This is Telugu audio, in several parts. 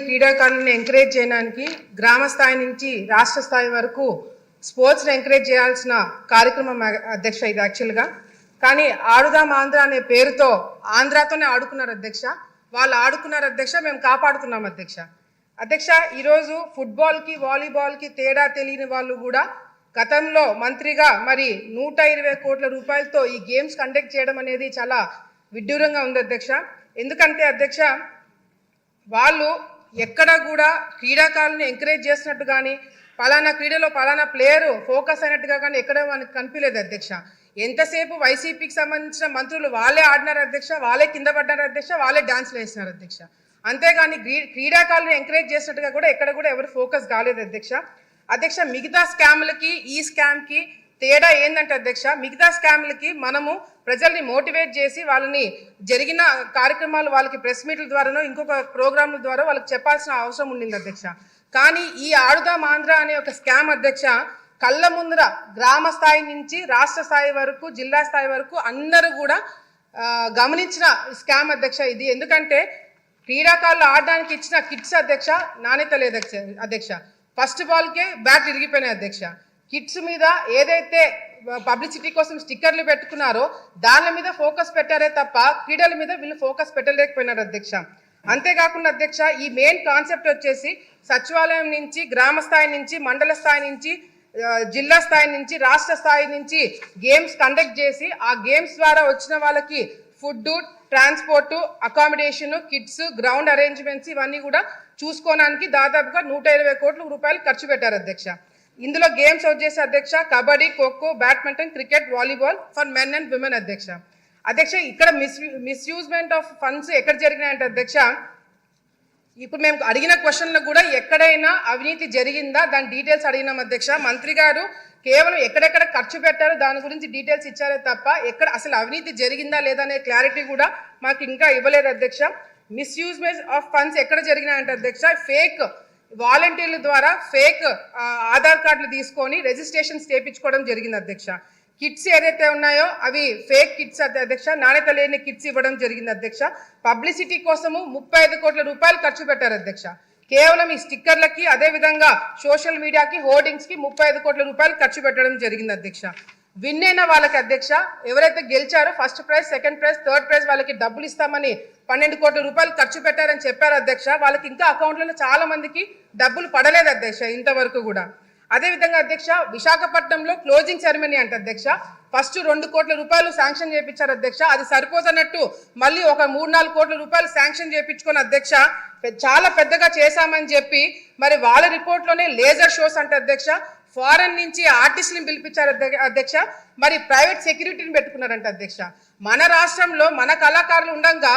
క్రీడాకారులను ఎంకరేజ్ చేయడానికి గ్రామ స్థాయి నుంచి రాష్ట్ర స్థాయి వరకు స్పోర్ట్స్ని ఎంకరేజ్ చేయాల్సిన కార్యక్రమం అధ్యక్ష. ఇది యాక్చువల్గా కానీ ఆడుదాం ఆంధ్ర అనే పేరుతో ఆంధ్రాతోనే ఆడుకున్నారు అధ్యక్ష. వాళ్ళు ఆడుకున్నారు అధ్యక్ష, మేము కాపాడుతున్నాం అధ్యక్ష. ఈరోజు ఫుట్బాల్కి వాలీబాల్కి తేడా తెలియని వాళ్ళు కూడా గతంలో మంత్రిగా మరి 120 కోట్ల రూపాయలతో ఈ గేమ్స్ కండక్ట్ చేయడం అనేది చాలా విడ్డూరంగా ఉంది అధ్యక్ష. ఎందుకంటే అధ్యక్ష, వాళ్ళు ఎక్కడ కూడా క్రీడాకారులను ఎంకరేజ్ చేసినట్టు కానీ పలానా క్రీడలో పలానా ప్లేయర్ ఫోకస్ అయినట్టుగా కానీ ఎక్కడ మనకు కనిపించలేదు అధ్యక్ష. ఎంతసేపు వైసీపీకి సంబంధించిన మంత్రులు వాళ్ళే ఆడినారు అధ్యక్ష, వాళ్ళే కింద పడ్డారు అధ్యక్ష, వాళ్ళే డాన్స్లు వేసినారు అధ్యక్ష. అంతేగాని క్రీడాకారులను ఎంకరేజ్ చేసినట్టుగా కూడా ఎక్కడ కూడా ఎవరు ఫోకస్ కాలేదు అధ్యక్ష. మిగతా స్కామ్లకి ఈ స్కామ్కి తేడా ఏంటంటే అధ్యక్ష, మిగతా స్కామ్లకి మనము ప్రజల్ని మోటివేట్ చేసి వాళ్ళని జరిగిన కార్యక్రమాలు వాళ్ళకి ప్రెస్ మీట్ల ద్వారానో ఇంకొక ప్రోగ్రాంల ద్వారా వాళ్ళకి చెప్పాల్సిన అవసరం ఉండింది అధ్యక్ష. కానీ ఈ ఆడుదాం ఆంధ్ర అనే ఒక స్కామ్ అధ్యక్ష కళ్ళ ముందర గ్రామ స్థాయి నుంచి రాష్ట్ర స్థాయి వరకు జిల్లా స్థాయి వరకు అందరూ కూడా గమనించిన స్కామ్ అధ్యక్ష ఇది. ఎందుకంటే క్రీడాకారులు ఆడడానికి ఇచ్చిన కిట్స్ అధ్యక్ష నాణ్యత లేదు అధ్యక్ష. ఫస్ట్ బాల్కే బ్యాట్ ఇరిగిపోయినాయి అధ్యక్ష. కిట్స్ మీద ఏదైతే పబ్లిసిటీ కోసం స్టిక్కర్లు పెట్టుకున్నారో దాని మీద ఫోకస్ పెట్టారే తప్ప క్రీడల మీద వీళ్ళు ఫోకస్ పెట్టలేకపోయినారు అధ్యక్ష. అంతేకాకుండా అధ్యక్ష, ఈ మెయిన్ కాన్సెప్ట్ వచ్చేసి సచివాలయం నుంచి గ్రామ స్థాయి నుంచి మండల స్థాయి నుంచి జిల్లా స్థాయి నుంచి రాష్ట్ర స్థాయి నుంచి గేమ్స్ కండక్ట్ చేసి ఆ గేమ్స్ ద్వారా వచ్చిన వాళ్ళకి food, transport, accommodation, kits, ground arrangements ఇవన్నీ కూడా చూసుకోవడానికి దాదాపుగా 120 కోట్ల రూపాయలు ఖర్చు పెట్టారు అధ్యక్ష. ఇందులో గేమ్స్ వచ్చేసి అధ్యక్ష kabaddi, kho kho, badminton, cricket, volleyball for men and women అధ్యక్ష. ఇక్కడ మిస్యూజ్మెంట్ ఆఫ్ ఫండ్స్ ఎక్కడ జరిగినాయంటే అధ్యక్ష, ఇప్పుడు మేము అడిగిన క్వశ్చన్లకు కూడా ఎక్కడైనా అవినీతి జరిగిందా దాని డీటెయిల్స్ అడిగినాం అధ్యక్ష. మంత్రి గారు కేవలం ఎక్కడెక్కడ ఖర్చు పెట్టారో దాని గురించి డీటెయిల్స్ ఇచ్చారే తప్ప ఎక్కడ అసలు అవినీతి జరిగిందా లేదా అనే క్లారిటీ కూడా మాకు ఇంకా ఇవ్వలేదు అధ్యక్ష. మిస్యూజ్మెంట్ ఆఫ్ ఫండ్స్ ఎక్కడ జరిగినాయంటే అధ్యక్ష, ఫేక్ వాలంటీర్ల ద్వారా ఫేక్ ఆధార్ కార్డులు తీసుకొని రిజిస్ట్రేషన్స్ చేయించుకోవడం జరిగింది అధ్యక్ష. కిట్స్ ఏదైతే ఉన్నాయో అవి ఫేక్ కిట్స్ అధ్యక్ష, నాణ్యత లేని కిట్స్ ఇవ్వడం జరిగింది అధ్యక్ష. పబ్లిసిటీ కోసము 35 కోట్ల రూపాయలు ఖర్చు పెట్టారు అధ్యక్ష. కేవలం ఈ స్టిక్కర్లకి అదేవిధంగా సోషల్ మీడియాకి హోర్డింగ్స్కి 35 కోట్ల రూపాయలు ఖర్చు పెట్టడం జరిగింది అధ్యక్ష. విన్ అయిన వాళ్ళకి అధ్యక్ష ఎవరైతే గెలిచారో first prize, second prize, third prize వాళ్ళకి డబ్బులు ఇస్తామని 12 కోట్ల రూపాయలు ఖర్చు పెట్టారని చెప్పారు అధ్యక్ష. వాళ్ళకి ఇంకా అకౌంట్లలో చాలా మందికి డబ్బులు పడలేదు అధ్యక్ష ఇంతవరకు కూడా. అదేవిధంగా అధ్యక్ష విశాఖపట్నంలో క్లోజింగ్ సెరమనీ అంటే అధ్యక్ష ఫస్ట్ 2 కోట్ల రూపాయలు శాంక్షన్ చేయించారు అధ్యక్ష. అది సరిపోతున్నట్టు మళ్ళీ ఒక 3-4 కోట్ల రూపాయలు శాంక్షన్ చేయించుకొని అధ్యక్ష చాలా పెద్దగా చేశామని చెప్పి మరి వాళ్ళ రిపోర్ట్లోనే లేజర్ షోస్ అంటే అధ్యక్ష ఫారెన్ నుంచి ఆర్టిస్టులను పిలిపించారు అధ్యక్ష. మరి ప్రైవేట్ సెక్యూరిటీని పెట్టుకున్నారంట అధ్యక్ష. మన రాష్ట్రంలో మన కళాకారులు ఉండగా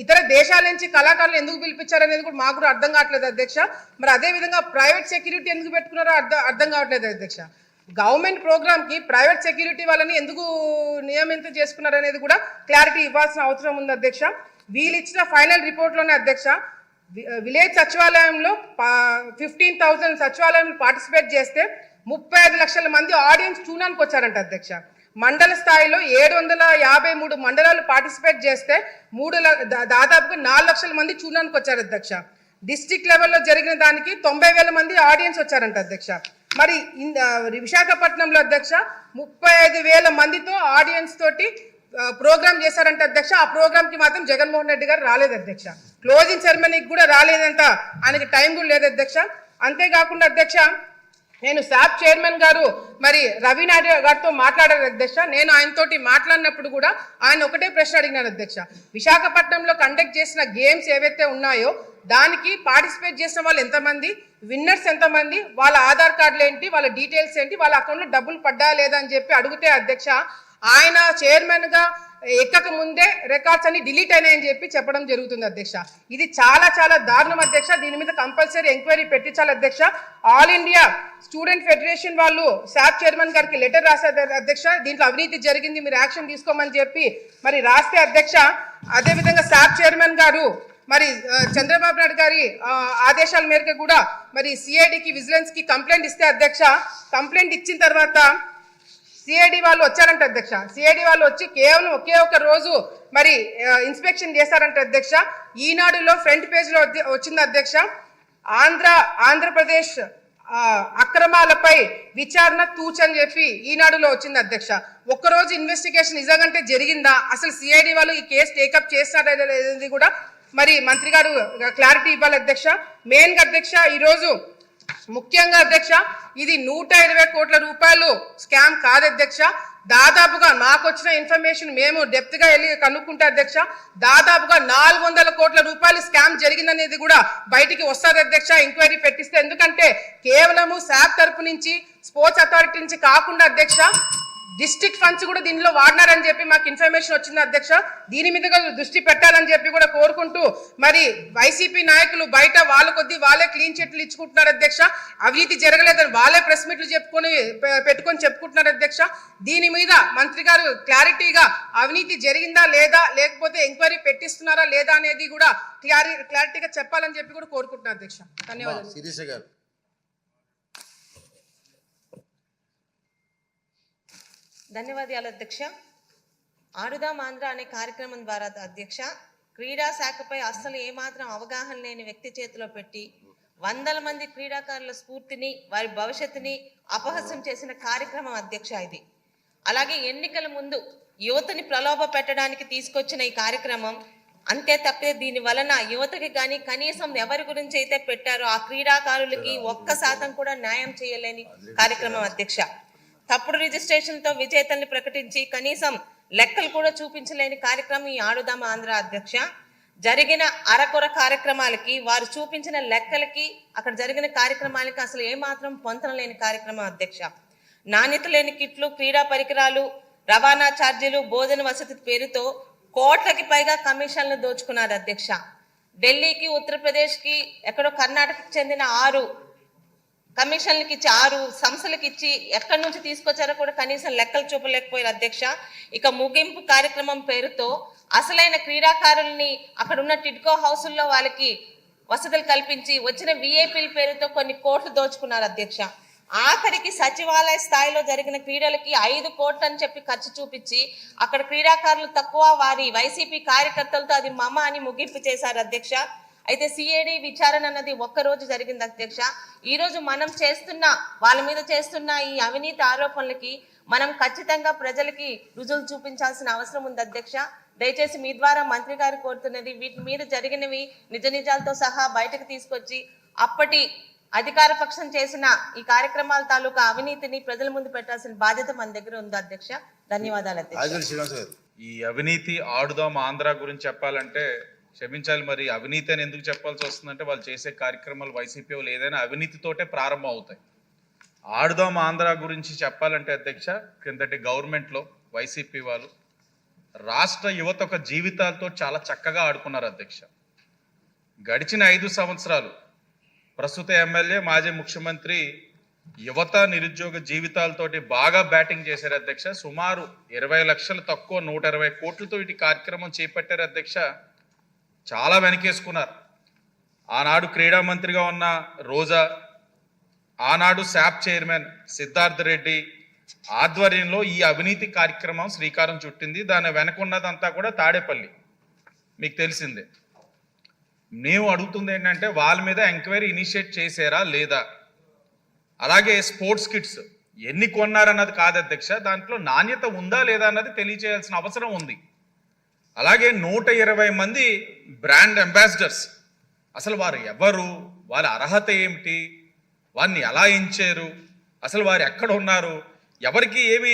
ఇతర దేశాల నుంచి కళాకారులు ఎందుకు పిలిపించారనేది కూడా మాకు కూడా అర్థం కావట్లేదు అధ్యక్ష. మరి అదేవిధంగా ప్రైవేట్ సెక్యూరిటీ ఎందుకు పెట్టుకున్నారో అర్థం కావట్లేదు అధ్యక్ష. గవర్నమెంట్ ప్రోగ్రామ్కి ప్రైవేట్ సెక్యూరిటీ వాళ్ళని ఎందుకు నియమితం చేసుకున్నారనేది కూడా క్లారిటీ ఇవ్వాల్సిన అవసరం ఉంది అధ్యక్ష. వీళ్ళు ఇచ్చిన ఫైనల్ రిపోర్ట్లోనే అధ్యక్ష విలేజ్ సచివాలయంలో 15,000 సచివాలయంలో పార్టిసిపేట్ చేస్తే 35 లక్షల మంది ఆడియన్స్ చూడడానికి వచ్చారంట అధ్యక్ష. మండల స్థాయిలో 753 మండలాలు పార్టిసిపేట్ చేస్తే దాదాపుగా 4 లక్షల మంది చూడడానికి వచ్చారు అధ్యక్ష. డిస్ట్రిక్ట్ లెవెల్లో జరిగిన దానికి 90,000 మంది ఆడియన్స్ వచ్చారంట అధ్యక్ష. మరి విశాఖపట్నంలో అధ్యక్ష 35,000 మందితో ఆడియన్స్ తోటి ప్రోగ్రామ్ చేశారంట అధ్యక్ష. ఆ ప్రోగ్రామ్కి మాత్రం జగన్మోహన్ రెడ్డి గారు రాలేదు అధ్యక్ష. క్లోజింగ్ సెరమనీకి కూడా రాలేదంట, ఆయనకి టైం కూడా లేదు అధ్యక్ష. అంతేకాకుండా అధ్యక్ష నేను శాప్ చైర్మన్ గారు మరి రవి నాయుడు గారితో మాట్లాడారు అధ్యక్ష. నేను ఆయనతోటి మాట్లాడినప్పుడు కూడా ఆయన ఒకటే ప్రశ్న అడిగినారు అధ్యక్ష, విశాఖపట్నంలో కండక్ట్ చేసిన గేమ్స్ ఏవైతే ఉన్నాయో దానికి పార్టిసిపేట్ చేసిన వాళ్ళు ఎంతమంది, విన్నర్స్ ఎంతమంది, వాళ్ళ ఆధార్ కార్డులు ఏంటి, వాళ్ళ డీటెయిల్స్ ఏంటి, వాళ్ళ అకౌంట్లో డబ్బులు పడ్డా లేదా అని చెప్పి అడిగితే అధ్యక్ష ఆయన చైర్మన్గా ఎక్కక ముందే రికార్డ్స్ అన్ని డిలీట్ అయినాయని చెప్పి చెప్పడం జరుగుతుంది అధ్యక్ష. ఇది చాలా చాలా దారుణం అధ్యక్ష. దీని మీద కంపల్సరీ ఎంక్వైరీ పెట్టించాలి అధ్యక్ష. ఆల్ ఇండియా స్టూడెంట్ ఫెడరేషన్ వాళ్ళు శాప్ చైర్మన్ గారికి లెటర్ రాశారు అధ్యక్ష, దీంట్లో అవినీతి జరిగింది మీరు యాక్షన్ తీసుకోమని చెప్పి మరి రాస్తే అధ్యక్ష. అదేవిధంగా శాప్ చైర్మన్ గారు మరి చంద్రబాబు నాయుడు గారి ఆదేశాల మేరకు కూడా మరి సిఐడికి విజిలెన్స్కి కంప్లైంట్ ఇస్తే అధ్యక్ష, కంప్లైంట్ ఇచ్చిన తర్వాత సిఐడి వాళ్ళు వచ్చారంట అధ్యక్ష. సిఐడి వాళ్ళు వచ్చి కేవలం ఒకే ఒక రోజు మరి ఇన్స్పెక్షన్ చేశారంట అధ్యక్ష. ఈనాడులో ఫ్రంట్ పేజ్ లో వచ్చింది అధ్యక్ష, ఆంధ్రప్రదేశ్ అక్రమాలపై విచారణ తూచని చెప్పి ఈనాడులో వచ్చింది అధ్యక్ష. ఒక్కరోజు ఇన్వెస్టిగేషన్ నిజంగా జరిగిందా, అసలు సిఐడి వాళ్ళు ఈ కేసు టేకప్ చేస్తారా అనేది కూడా మరి మంత్రి గారు క్లారిటీ ఇవ్వాలి అధ్యక్ష. మెయిన్ గా అధ్యక్ష ఈరోజు ముఖ్యంగా అధ్యక్ష ఇది 120 కోట్ల రూపాయలు స్కామ్ కాదు అధ్యక్ష. దాదాపుగా మాకు వచ్చిన ఇన్ఫర్మేషన్ మేము డెప్త్ గా వెళ్ళి కనుక్కుంటే అధ్యక్ష దాదాపుగా 400 కోట్ల రూపాయలు స్కామ్ జరిగిందనేది కూడా బయటికి వస్తుంది అధ్యక్ష ఎంక్వైరీ పెట్టిస్తే. ఎందుకంటే కేవలము శాప్ తరపు నుంచి స్పోర్ట్స్ అథారిటీ నుంచి కాకుండా అధ్యక్ష డిస్ట్రిక్ట్ ఫండ్స్ కూడా దీనిలో వాడినారని చెప్పి మాకు ఇన్ఫర్మేషన్ వచ్చింది అధ్యక్ష. దీని మీద దృష్టి పెట్టాలని చెప్పి కూడా కోరుకుంటూ మరి వైసీపీ నాయకులు బయట వాళ్ళ కొద్దీ వాళ్ళే క్లీన్ చిట్లు ఇచ్చుకుంటున్నారు అధ్యక్ష. అవినీతి జరగలేదని వాళ్ళే ప్రెస్ మీట్లు పెట్టుకొని చెప్పుకుంటున్నారు అధ్యక్ష. దీని మీద మంత్రి గారు క్లారిటీగా అవినీతి జరిగిందా లేదా, లేకపోతే ఎంక్వైరీ పెట్టిస్తున్నారా లేదా అనేది కూడా క్లారిటీగా చెప్పాలని చెప్పి కూడా కోరుకుంటున్నారు అధ్యక్ష. ధన్యవాదాలు. ధన్యవాదాలు అధ్యక్ష. ఆడుదాం ఆంధ్ర అనే కార్యక్రమం ద్వారా అధ్యక్ష క్రీడా శాఖపై అస్సలు ఏమాత్రం అవగాహన లేని వ్యక్తి చేతిలో పెట్టి వందల మంది క్రీడాకారుల స్ఫూర్తిని వారి భవిష్యత్తుని అపహాస్యం చేసిన కార్యక్రమం అధ్యక్ష ఇది. అలాగే ఎన్నికల ముందు యువతని ప్రలోభ పెట్టడానికి తీసుకొచ్చిన ఈ కార్యక్రమం అంతే తప్పితే దీని వలన యువతకి కానీ కనీసం ఎవరి గురించి అయితే పెట్టారో ఆ క్రీడాకారులకి 1% కూడా న్యాయం చేయలేని కార్యక్రమం అధ్యక్ష. తప్పుడు రిజిస్ట్రేషన్తో విజేతల్ని ప్రకటించి కనీసం లెక్కలు కూడా చూపించలేని కార్యక్రమం ఈ ఆడుదాం ఆంధ్ర అధ్యక్ష. జరిగిన అరకొర కార్యక్రమాలకి వారు చూపించిన లెక్కలకి అక్కడ జరిగిన కార్యక్రమాలకి అసలు ఏమాత్రం పొంతన లేని కార్యక్రమం అధ్యక్ష. నాణ్యత లేని కిట్లు, క్రీడా పరికరాలు, రవాణా ఛార్జీలు, భోజన వసతి పేరుతో కోట్లకి పైగా కమిషన్లు దోచుకున్నారు అధ్యక్ష. ఢిల్లీకి, ఉత్తరప్రదేశ్కి, ఎక్కడో కర్ణాటకకి చెందిన 6 కమిషన్లకి ఇచ్చి 6 సంస్థలకు ఇచ్చి ఎక్కడి నుంచి తీసుకొచ్చారో కూడా కనీసం లెక్కలు చూపలేకపోయారు అధ్యక్ష. ఇక ముగింపు కార్యక్రమం పేరుతో అసలైన క్రీడాకారుల్ని అక్కడ ఉన్న టిడ్కో హౌసుల్లో వాళ్ళకి వసతులు కల్పించి వచ్చిన విఐపీల పేరుతో కొన్ని కోట్లు దోచుకున్నారు అధ్యక్ష. ఆఖరికి సచివాలయ స్థాయిలో జరిగిన క్రీడలకి 5 కోట్లు అని చెప్పి ఖర్చు చూపించి అక్కడ క్రీడాకారులు తక్కువ, వారి వైసీపీ కార్యకర్తలతో అది మమ అని ముగింపు చేశారు అధ్యక్ష. అయితే సిఐడి విచారణ అన్నది ఒక్కరోజు జరిగింది అధ్యక్ష. ఈ రోజు మనం వాళ్ళ మీద చేస్తున్న ఈ అవినీతి ఆరోపణలకి మనం ఖచ్చితంగా ప్రజలకి రుజువులు చూపించాల్సిన అవసరం ఉంది అధ్యక్ష. దయచేసి మీ ద్వారా మంత్రి గారు కోరుతున్నది వీటి మీద జరిగినవి నిజ నిజాలతో సహా బయటకు తీసుకొచ్చి అప్పటి అధికార పక్షం చేసిన ఈ కార్యక్రమాల తాలూకా అవినీతిని ప్రజల ముందు పెట్టాల్సిన బాధ్యత మన దగ్గర ఉంది అధ్యక్ష. ధన్యవాదాలు అధ్యక్ష. ఈ అవినీతి ఆడుదాం ఆంధ్ర గురించి చెప్పాలంటే క్షమించాలి, మరి అవినీతి అని ఎందుకు చెప్పాల్సి వస్తుందంటే వాళ్ళు చేసే కార్యక్రమాలు వైసీపీ వాళ్ళు ఏదైనా అవినీతితోటే ప్రారంభం అవుతాయి. ఆడుదాం ఆంధ్ర గురించి చెప్పాలంటే అధ్యక్ష కిందటి గవర్నమెంట్లో వైసీపీ వాళ్ళు రాష్ట్ర యువత ఒక జీవితాలతో చాలా చక్కగా ఆడుకున్నారు అధ్యక్ష. గడిచిన 5 సంవత్సరాలు ప్రస్తుత ఎమ్మెల్యే, మాజీ ముఖ్యమంత్రి యువత నిరుద్యోగ జీవితాలతోటి బాగా బ్యాటింగ్ చేశారు అధ్యక్ష. సుమారు 20 లక్షలు తక్కువ 120 కోట్లతో ఇటు కార్యక్రమం చేపట్టారు అధ్యక్ష. చాలా వెనకేసుకున్నారు. ఆనాడు క్రీడా మంత్రిగా ఉన్న రోజా, ఆనాడు శాప్ చైర్మన్ సిద్ధార్థ్ రెడ్డి ఆధ్వర్యంలో ఈ అవినీతి కార్యక్రమం శ్రీకారం చుట్టింది. దాని వెనకున్నదంతా కూడా తాడేపల్లి, మీకు తెలిసిందే. మేము అడుగుతుంది ఏంటంటే వాళ్ళ మీద ఎంక్వైరీ ఇనిషియేట్ చేశారా లేదా, అలాగే స్పోర్ట్స్ కిట్స్ ఎన్ని కొన్నారన్నది కాదు అధ్యక్ష, దాంట్లో నాణ్యత ఉందా లేదా అన్నది తెలియచేయాల్సిన అవసరం ఉంది. అలాగే 120 మంది బ్రాండ్ అంబాసిడర్స్, అసలు వారు ఎవరు, వారి అర్హత ఏమిటి, వారిని ఎలా ఎంచారు, అసలు వారు ఎక్కడ ఉన్నారు, ఎవరికి ఏమీ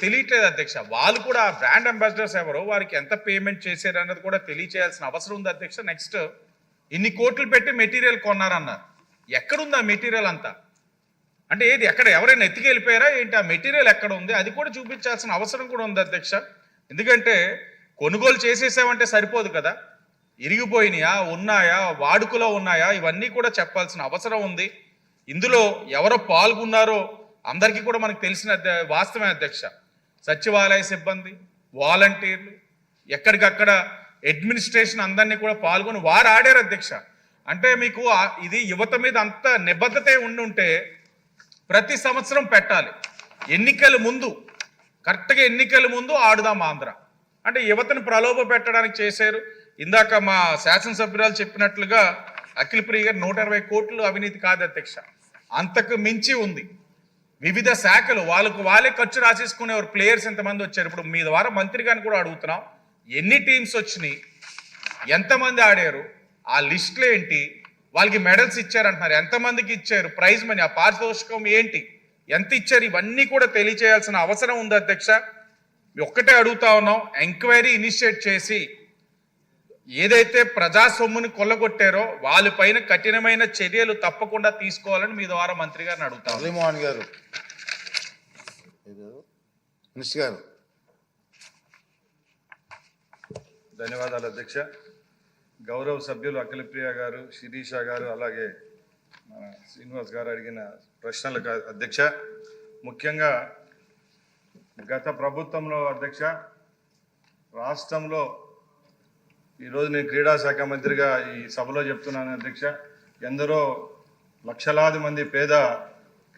తెలియట్లేదు అధ్యక్ష. వాళ్ళు కూడా బ్రాండ్ అంబాసిడర్స్ ఎవరో, వారికి ఎంత పేమెంట్ చేశారు అన్నది కూడా తెలియచేయాల్సిన అవసరం ఉంది అధ్యక్ష. నెక్స్ట్ ఇన్ని కోట్లు పెట్టి మెటీరియల్ కొన్నారన్నారు, ఎక్కడుంది ఆ మెటీరియల్ అంతా? అంటే ఏది ఎక్కడ ఎవరైనా ఎత్తుకెళ్ళిపోయారా ఏంటి? ఆ మెటీరియల్ ఎక్కడ ఉంది అది కూడా చూపించాల్సిన అవసరం కూడా ఉంది అధ్యక్ష. ఎందుకంటే కొనుగోలు చేసేసామంటే సరిపోదు కదా, ఇరిగిపోయినాయా, ఉన్నాయా, వాడుకలో ఉన్నాయా, ఇవన్నీ కూడా చెప్పాల్సిన అవసరం ఉంది. ఇందులో ఎవరో పాల్గొన్నారో అందరికీ కూడా మనకు తెలిసిన వాస్తవమే అధ్యక్ష. సచివాలయ సిబ్బంది, వాలంటీర్లు, ఎక్కడికక్కడ అడ్మినిస్ట్రేషన్ అందరినీ కూడా పాల్గొని వారు ఆడారు అధ్యక్ష. అంటే మీకు ఇది యువత మీద అంత నిబద్ధత ఉండుంటే ప్రతి సంవత్సరం పెట్టాలి. ఎన్నికల ముందు కరెక్ట్గా ఎన్నికల ముందు ఆడుదాం ఆంధ్ర అంటే యువతను ప్రలోభ పెట్టడానికి చేశారు. ఇందాక మా శాసనసభ్యురాలు చెప్పినట్లుగా అఖిల ప్రియ గారు 120 కోట్లు అవినీతి కాదు అధ్యక్ష, అంతకు మించి ఉంది. వివిధ శాఖలు వాళ్ళే ఖర్చు రాసేసుకునేవారు. ప్లేయర్స్ ఎంతమంది వచ్చారు? ఇప్పుడు మీ ద్వారా మంత్రి గారిని కూడా అడుగుతున్నాం, ఎన్ని టీమ్స్ వచ్చినాయి, ఎంతమంది ఆడారు, ఆ లిస్టులు ఏంటి, వాళ్ళకి మెడల్స్ ఇచ్చారంటున్నారు, ఎంతమందికి ఇచ్చారు, ప్రైజ్ మనీ, ఆ పారితోషికం ఏంటి, ఎంత ఇచ్చారు, ఇవన్నీ కూడా తెలియచేయాల్సిన అవసరం ఉంది అధ్యక్ష. ఒక్కటే అడుగుతా ఉన్నాం, ఎంక్వైరీ ఇనిషియేట్ చేసి ఏదైతే ప్రజా సొమ్ముని కొల్లగొట్టారో వాళ్ళపైన కఠినమైన చర్యలు తప్పకుండా తీసుకోవాలని మీ ద్వారా మంత్రి గారిని అడుగుతాం. మోహన్ గారు, మినిస్టర్ గారు. ధన్యవాదాలు అధ్యక్ష. గౌరవ సభ్యులు అఖిల ప్రియ గారు, శిరీష గారు, అలాగే మన శ్రీనివాస్ గారు అడిగిన ప్రశ్నలకు అధ్యక్ష, ముఖ్యంగా గత ప్రభుత్వంలో అధ్యక్ష రాష్ట్రంలో ఈరోజు నేను క్రీడా శాఖ మంత్రిగా ఈ సభలో చెప్తున్నాను అధ్యక్ష, ఎందరో లక్షలాది మంది పేద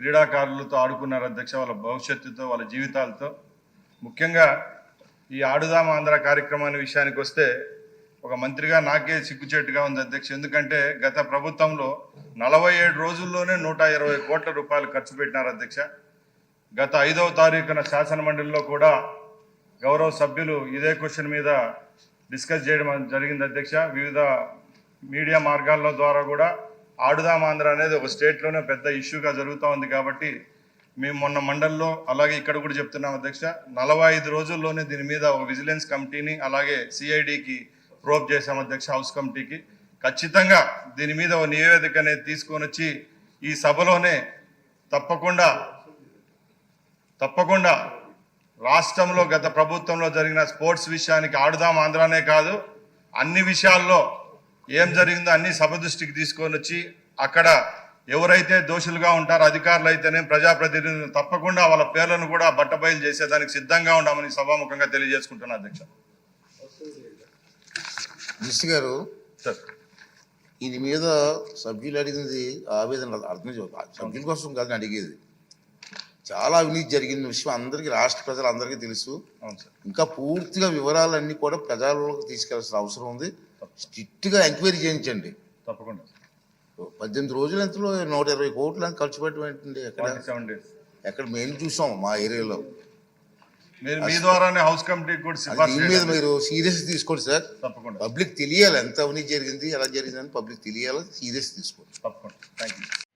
క్రీడాకారులతో ఆడుకున్నారు అధ్యక్ష, వాళ్ళ భవిష్యత్తుతో, వాళ్ళ జీవితాలతో. ముఖ్యంగా ఈ ఆడుదాం ఆంధ్ర కార్యక్రమాన్ని విషయానికి వస్తే ఒక మంత్రిగా నాకే సిగ్గుచేటుగా ఉంది అధ్యక్ష. ఎందుకంటే గత ప్రభుత్వంలో 47 రోజుల్లోనే 120 కోట్ల రూపాయలు ఖర్చు పెట్టినారు అధ్యక్ష. గత 5వ తారీఖున శాసన మండలిలో కూడా గౌరవ సభ్యులు ఇదే క్వశ్చన్ మీద డిస్కస్ చేయడం జరిగింది అధ్యక్ష. వివిధ మీడియా మార్గాల ద్వారా కూడా ఆడుదాం ఆంధ్ర అనేది ఒక స్టేట్లోనే పెద్ద ఇష్యూగా జరుగుతూ ఉంది. కాబట్టి మేము మొన్న మండలిలో అలాగే ఇక్కడ కూడా చెప్తున్నాం అధ్యక్ష, 45 రోజుల్లోనే దీని మీద ఒక విజిలెన్స్ కమిటీని అలాగే సిఐడికి ప్రోబ్ చేశాం అధ్యక్ష, హౌస్ కమిటీకి. ఖచ్చితంగా దీని మీద ఒక నివేదిక అనేది తీసుకొని వచ్చి ఈ సభలోనే తప్పకుండా రాష్ట్రంలో గత ప్రభుత్వంలో జరిగిన స్పోర్ట్స్ విషయానికి ఆడుదాం ఆంధ్రానే కాదు అన్ని విషయాల్లో ఏం జరిగిందో అన్ని సభ దృష్టికి తీసుకొని వచ్చి అక్కడ ఎవరైతే దోషులుగా ఉంటారో అధికారులు అయితేనే ప్రజాప్రతినిధులు తప్పకుండా వాళ్ళ పేర్లను కూడా బట్టబయలు చేసేదానికి సిద్ధంగా ఉన్నామని సభాముఖంగా తెలియజేసుకుంటున్నా అధ్యక్ష. మినిస్టర్ గారు, సార్, దీని మీద సభ్యులు అడిగింది ఆవేదన అర్థం సభ్యుల కోసం కాదని అడిగేది. చాలా అవినీతి జరిగిన విషయం అందరికీ, రాష్ట్ర ప్రజలందరికీ తెలుసు. అవును సార్. ఇంకా పూర్తిగా వివరాలన్నీ కూడా ప్రజల్లోకి తీసుకెళ్లాల్సిన అవసరం ఉంది. స్ట్రిక్ట్గా ఎంక్వైరీ చేయించండి. తప్పకుండా 18 రోజులు ఎంతలో 120 కోట్లు అని ఖర్చు పెట్టండి. 47 days. ఎక్కడ మేము చూసాం మా ఏరియాలో. మీరు మీ ద్వారానే హౌస్ కమిటీకి కూడా సిఫార్సు దీని మీద మీరు సీరియస్ తీసుకోండి సార్. తప్పకుండా పబ్లిక్ తెలియాలి ఎంత అవినీతి జరిగింది, ఎలా జరిగిందని పబ్లిక్ తెలియాలి, సీరియస్ తీసుకోండి. తప్పకుండా. Thank you.